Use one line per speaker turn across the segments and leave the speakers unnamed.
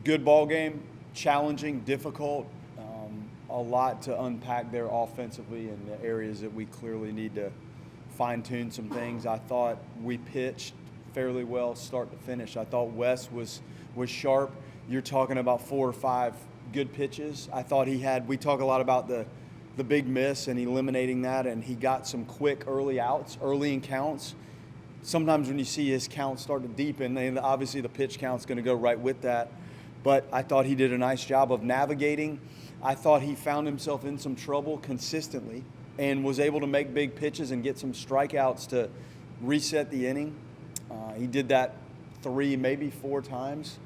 Good ball game, challenging, difficult, a lot to unpack there offensively in the areas that we clearly need to fine-tune some things. I thought we pitched fairly well start to finish. I thought Wes was sharp. You're talking about 4 or 5 good pitches. I thought we talk a lot about the big miss and eliminating that, and he got some quick early outs, early in counts. Sometimes when you see his count start to deepen, and obviously the pitch count's going to go right with that, but I thought he did a nice job of navigating. I thought he found himself in some trouble consistently and was able to make big pitches and get some strikeouts to reset the inning. He did that 3, maybe 4 times.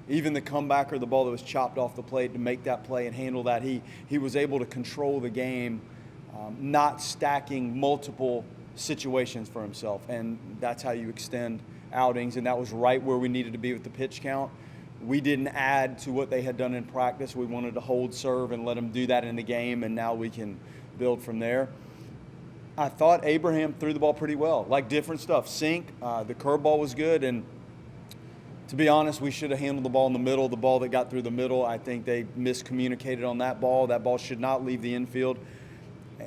Even the comeback or the ball that was chopped off the plate to make that play and handle that, he was able to control the game, not stacking multiple situations for himself. And that's how you extend outings, and that was right where we needed to be with the pitch count. We didn't add to what they had done in practice. We wanted to hold serve and let them do that in the game, and now we can build from there. I thought Abraham threw the ball pretty well, like different stuff. Sink, the curveball was good, and to be honest, we should have handled the ball in the middle. The ball that got through the middle, I think they miscommunicated on that ball. That ball should not leave the infield.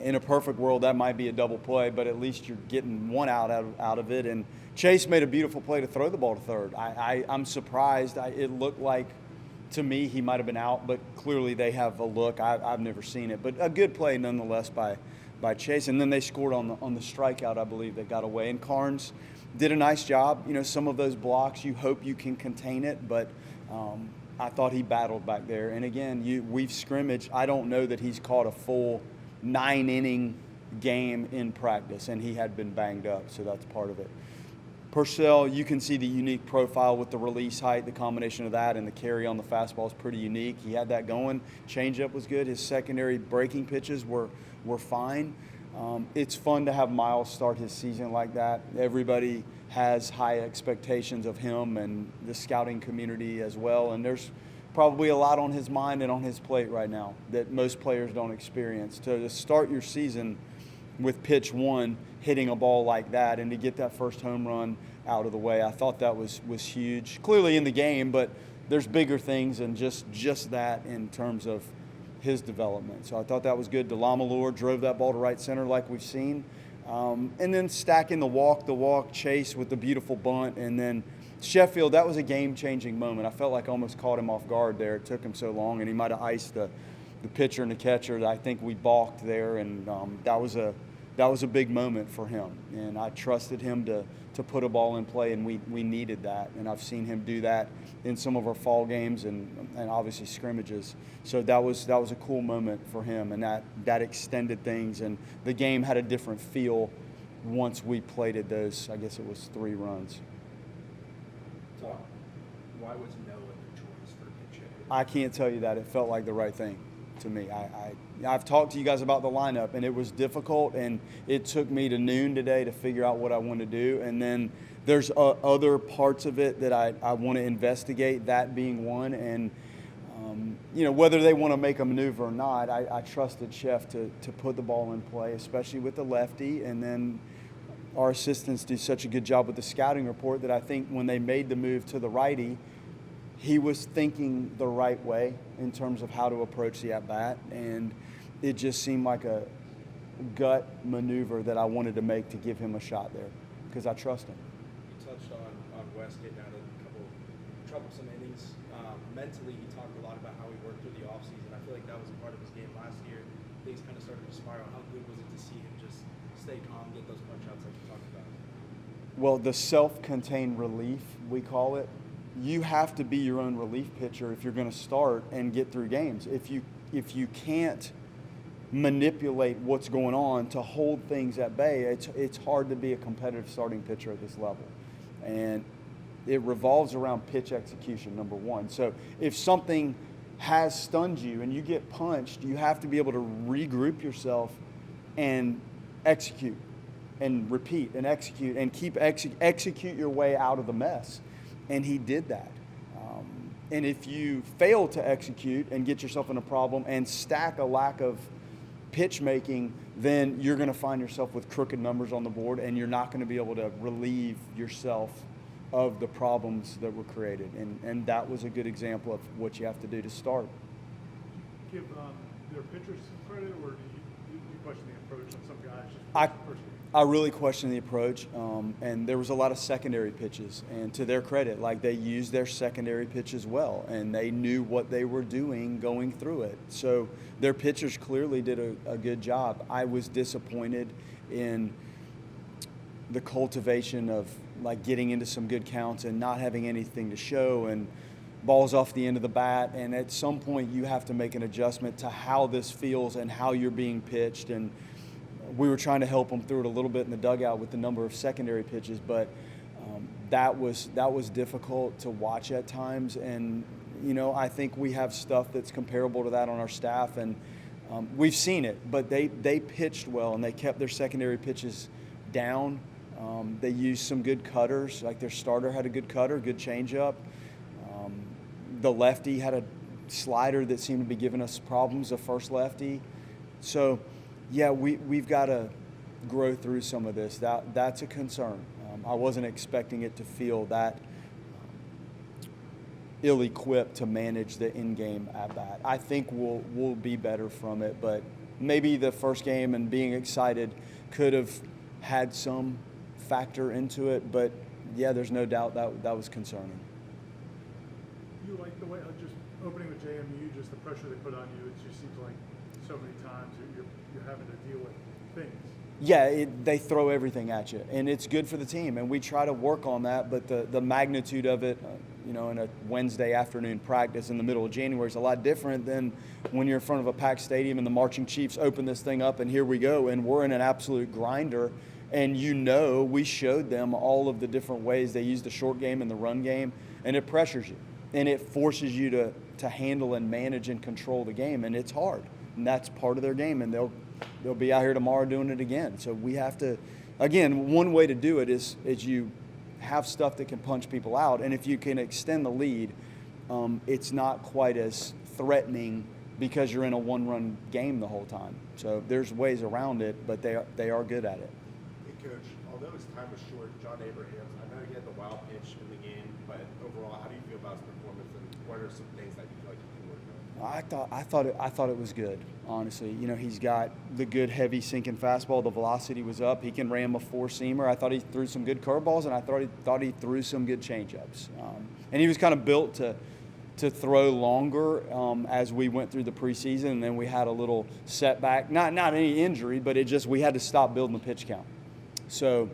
In a perfect world, that might be a double play, but at least you're getting one out of it. And Chase made a beautiful play to throw the ball to third. I'm surprised. It looked like, to me, he might have been out, but clearly they have a look. I've never seen it. But a good play nonetheless by Chase. And then they scored on the strikeout, I believe, that got away. And Carnes did a nice job. You know, some of those blocks, you hope you can contain it, but I thought he battled back there. And again, we've scrimmaged. I don't know that he's caught a full 9-inning game in practice, and he had been banged up, so that's part of it. Purcell, you can see the unique profile with the release height, the combination of that and the carry on the fastball is pretty unique. He had that going. Changeup was good. His secondary breaking pitches were fine. It's fun to have Miles start his season like that. Everybody has high expectations of him and the scouting community as well, and there's probably a lot on his mind and on his plate right now that most players don't experience. To start your season with pitch 1, hitting a ball like that, and to get that first home run out of the way, I thought that was huge. Clearly in the game, but there's bigger things than just that in terms of his development. So I thought that was good. DeLamalure drove that ball to right center like we've seen. And then stacking the walk, Chase with the beautiful bunt, and then Sheffield, that was a game-changing moment. I felt like I almost caught him off guard there. It took him so long, and he might have iced the pitcher and the catcher. I think we balked there, and that was a big moment for him. And I trusted him to put a ball in play, and we needed that. And I've seen him do that in some of our fall games and obviously scrimmages. So that was a cool moment for him, and that extended things. And the game had a different feel once we plated those, I guess it was 3 runs.
Why was no other choice for pitch hitter?
I can't tell you that. It felt like the right thing to me. I've talked to you guys about the lineup, and it was difficult, and it took me to noon today to figure out what I want to do. And then there's other parts of it that I want to investigate, that being one. And, whether they want to make a maneuver or not, I trusted Chef to put the ball in play, especially with the lefty. And then our assistants do such a good job with the scouting report that I think when they made the move to the righty, he was thinking the right way in terms of how to approach the at-bat, and it just seemed like a gut maneuver that I wanted to make to give him a shot there because I trust him.
You touched on West getting out of a couple troublesome innings. Mentally, he talked a lot about how he worked through the offseason. I feel like that was a part of his game last year. Things kind of started to spiral. How good was it to see him just stay calm, get those punch-outs like you talked about?
Well, the self-contained relief, we call it, you have to be your own relief pitcher if you're going to start and get through games. If you can't manipulate what's going on to hold things at bay, it's hard to be a competitive starting pitcher at this level. And it revolves around pitch execution, number one. So if something has stunned you and you get punched, you have to be able to regroup yourself and execute and repeat and execute and execute your way out of the mess. And he did that. And if you fail to execute and get yourself in a problem and stack a lack of pitch making, then you're going to find yourself with crooked numbers on the board, and you're not going to be able to relieve yourself of the problems that were created. And that was a good example of what you have to do to start.
Give their pitchers some credit, or do you question the approach on some guys?
I really question the approach, and there was a lot of secondary pitches. And to their credit, like, they used their secondary pitches well, and they knew what they were doing going through it. So their pitchers clearly did a good job. I was disappointed in the cultivation of, like, getting into some good counts and not having anything to show, and balls off the end of the bat. And at some point you have to make an adjustment to how this feels and how you're being pitched. And we were trying to help them through it a little bit in the dugout with the number of secondary pitches, but that was difficult to watch at times. And I think we have stuff that's comparable to that on our staff, and we've seen it. But they pitched well, and they kept their secondary pitches down. They used some good cutters, like their starter had a good cutter, good changeup. The lefty had a slider that seemed to be giving us problems, the first lefty. So, yeah, we've got to grow through some of this. That's a concern. I wasn't expecting it to feel that ill-equipped to manage the in-game at-bat. I think we'll be better from it, but maybe the first game and being excited could have had some factor into it. But, yeah, there's no doubt that was concerning.
You like the way, just opening with JMU, just the pressure they put on you, it just seems like so many times you're having to deal with things.
Yeah, they throw everything at you, and it's good for the team, and we try to work on that. But the magnitude of it, in a Wednesday afternoon practice in the middle of January is a lot different than when you're in front of a packed stadium and the Marching Chiefs open this thing up, and here we go, and we're in an absolute grinder. And we showed them all of the different ways they use the short game and the run game, and it pressures you, and it forces you to handle and manage and control the game, and it's hard. And that's part of their game, and they'll be out here tomorrow doing it again. So we have to, again, one way to do it is you have stuff that can punch people out, and if you can extend the lead, it's not quite as threatening because you're in a one-run game the whole time. So there's ways around it, but they are good at it.
Hey, Coach, although his time was short, John Abrahams, I know he had the wild pitch in the game, but overall, how do you feel about his performance, and what are some things that you feel like you can work on?
I thought it was good, honestly. He's got the good heavy sinking fastball. The velocity was up. He can ram a four-seamer. I thought he threw some good curveballs, and I thought he threw some good changeups. And he was kind of built to throw longer as we went through the preseason, and then we had a little setback. Not any injury, but we had to stop building the pitch count. So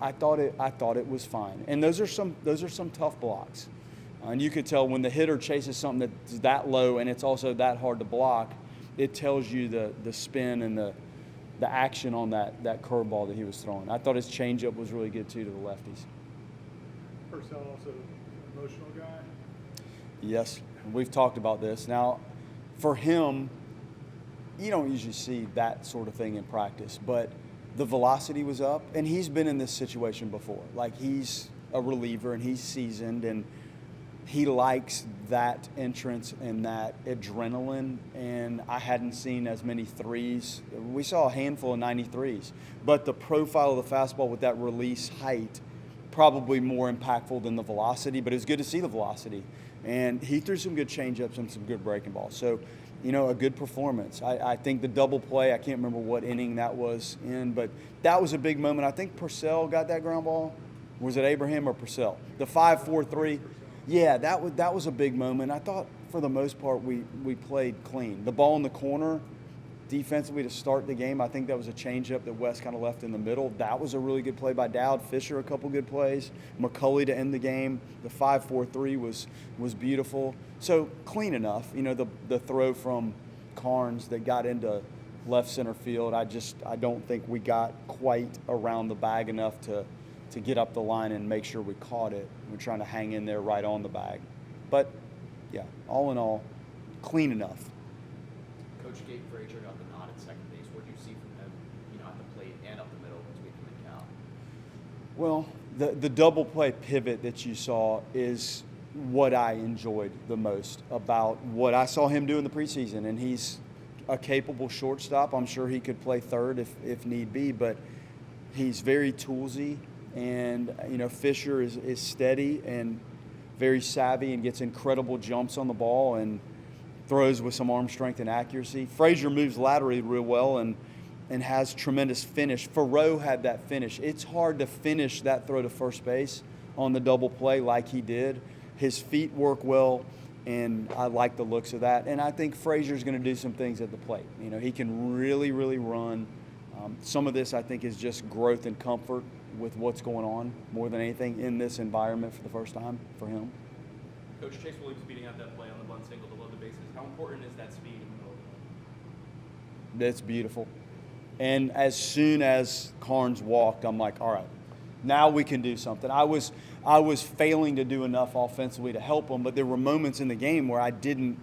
I thought it was fine. And those are some tough blocks. And you could tell when the hitter chases something that's that low and it's also that hard to block, it tells you the spin and the action on that curveball that he was throwing. I thought his changeup was really good too to the lefties.
Purcell also an emotional guy?
Yes, we've talked about this. Now, for him, you don't usually see that sort of thing in practice, but the velocity was up, and he's been in this situation before. Like, he's a reliever and he's seasoned, and he likes that entrance and that adrenaline, and I hadn't seen as many threes. We saw a handful of 93s, but the profile of the fastball with that release height, probably more impactful than the velocity, but it was good to see the velocity. And he threw some good changeups and some good breaking balls. So, a good performance. I think the double play, I can't remember what inning that was in, but that was a big moment. I think Purcell got that ground ball. Was it Abraham or Purcell? The 5-4-3. Yeah, that was a big moment. I thought for the most part we played clean. The ball in the corner, defensively to start the game, I think that was a changeup that West kind of left in the middle. That was a really good play by Dowd. Fisher, a couple good plays. McCulley to end the game. The 5-4-3 was beautiful. So clean enough. The throw from Carnes that got into left center field, I don't think we got quite around the bag enough to get up the line and make sure we caught it. We're trying to hang in there right on the bag. But, yeah, all in all, clean enough.
Coach Gabe Frazier got the nod at second base. What do you see from him, at the plate and up the middle as we come in count?
Well, the double play pivot that you saw is what I enjoyed the most about what I saw him do in the preseason. And he's a capable shortstop. I'm sure he could play third if need be, but he's very toolsy, And, Fisher is steady and very savvy and gets incredible jumps on the ball and throws with some arm strength and accuracy. Frazier moves laterally real well and has tremendous finish. Faroux had that finish. It's hard to finish that throw to first base on the double play like he did. His feet work well, and I like the looks of that. And I think Frazier's going to do some things at the plate. He can really, really run. Some of this, I think, is just growth and comfort with what's going on more than anything in this environment for the first time for him.
Coach, Chase Williams beating out that play on the bunt single to load the bases. How important is that speed in the middle of the
That's beautiful. And as soon as Carnes walked, I'm like, all right, now we can do something. I was failing to do enough offensively to help him, but there were moments in the game where I didn't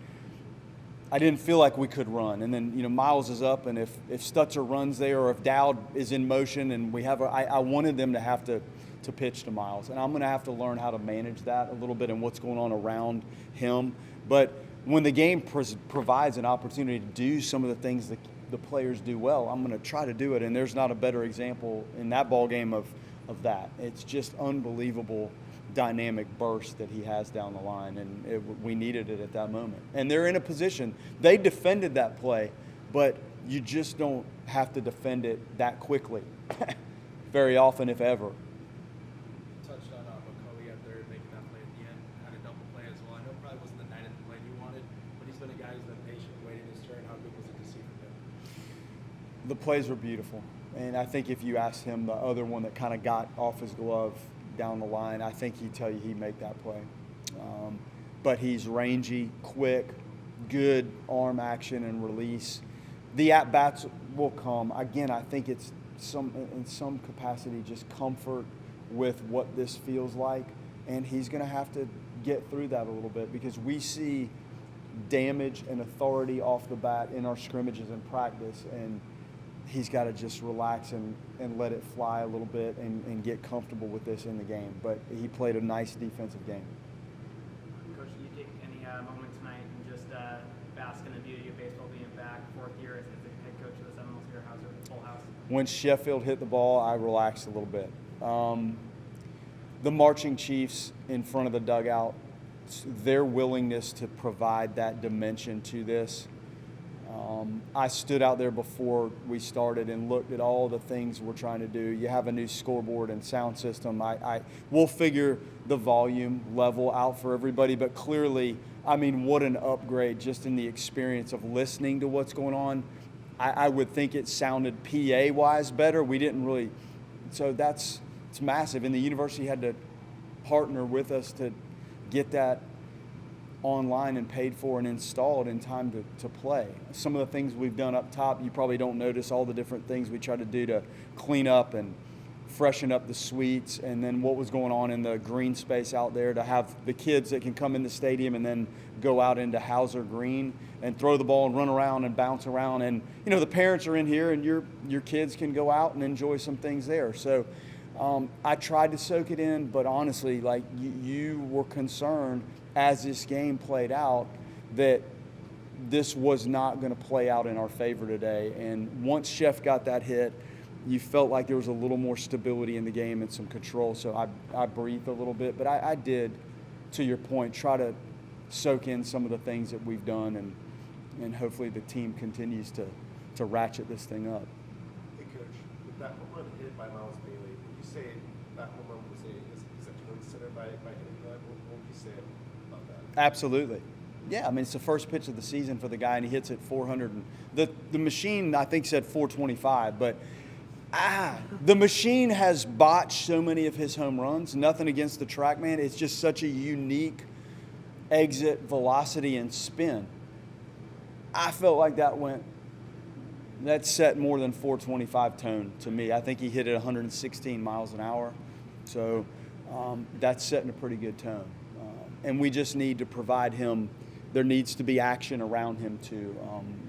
feel like we could run. And then, Miles is up, and if Stutzer runs there or if Dowd is in motion and we have I wanted them to have to pitch to Miles. And I'm going to have to learn how to manage that a little bit and what's going on around him. But when the game provides an opportunity to do some of the things that the players do well, I'm going to try to do it. And there's not a better example in that ball game of that. It's just unbelievable dynamic burst that he has down the line, and we needed it at that moment. And they're in a position, they defended that play, but you just don't have to defend it that quickly very often, if ever.
Touched on McCauley out there making that play at the end, had a double play as well. I know it probably wasn't the 9th play you wanted, but he's been a guy who's been patient, waiting his turn. How good was it to see from him?
The plays were beautiful, and I think if you asked him the other one that kind of got off his glove down the line, I think he'd tell you he'd make that play. But he's rangy, quick, good arm action and release. The at-bats will come. Again, I think it's in some capacity just comfort with what this feels like, and he's going to have to get through that a little bit because we see damage and authority off the bat in our scrimmages and practice, and he's got to just relax and let it fly a little bit and get comfortable with this in the game. But he played a nice defensive game.
Coach, do you take any moment tonight and just bask in the beauty of baseball being back, 4th year as the head coach of the Seminoles here? How's it, full house?
When Sheffield hit the ball, I relaxed a little bit. The marching Chiefs in front of the dugout, their willingness to provide that dimension to this. I stood out there before we started and looked at all the things we're trying to do. You have a new scoreboard and sound system. We'll figure the volume level out for everybody, but clearly, what an upgrade just in the experience of listening to what's going on. I would think it sounded PA-wise better. We didn't really, so it's massive. And the university had to partner with us to get that online and paid for and installed in time to play. Some of the things we've done up top, you probably don't notice all the different things we try to do to clean up and freshen up the suites, and then what was going on in the green space out there to have the kids that can come in the stadium and then go out into Hauser Green and throw the ball and run around and bounce around. And, the parents are in here and your kids can go out and enjoy some things there. So I tried to soak it in, but honestly, like you were concerned as this game played out that this was not going to play out in our favor today. And once Chef got that hit, you felt like there was a little more stability in the game and some control. So I breathed a little bit, but I did, to your point, try to soak in some of the things that we've done, and hopefully the team continues to ratchet this thing up.
Hey, Coach, with that home run hit by Miles Bailey, would you say that home run was a considered by hitting that? What would you say about that?
Absolutely. Yeah, it's the first pitch of the season for the guy, and he hits it 400. The machine, I think, said 425, but the machine has botched so many of his home runs. Nothing against the TrackMan. It's just such a unique exit velocity and spin. I felt like that set more than 425 tone to me. I think he hit it 116 miles an hour. So that's setting a pretty good tone. And we just need to provide him, there needs to be action around him too.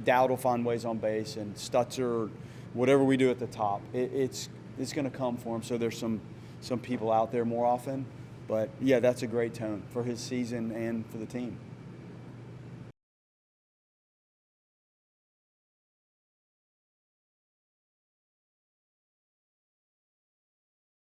Dowd will find ways on base, and Stutzer, whatever we do at the top, it's going to come for him. So there's some people out there more often. But, yeah, that's a great tone for his season and for the team.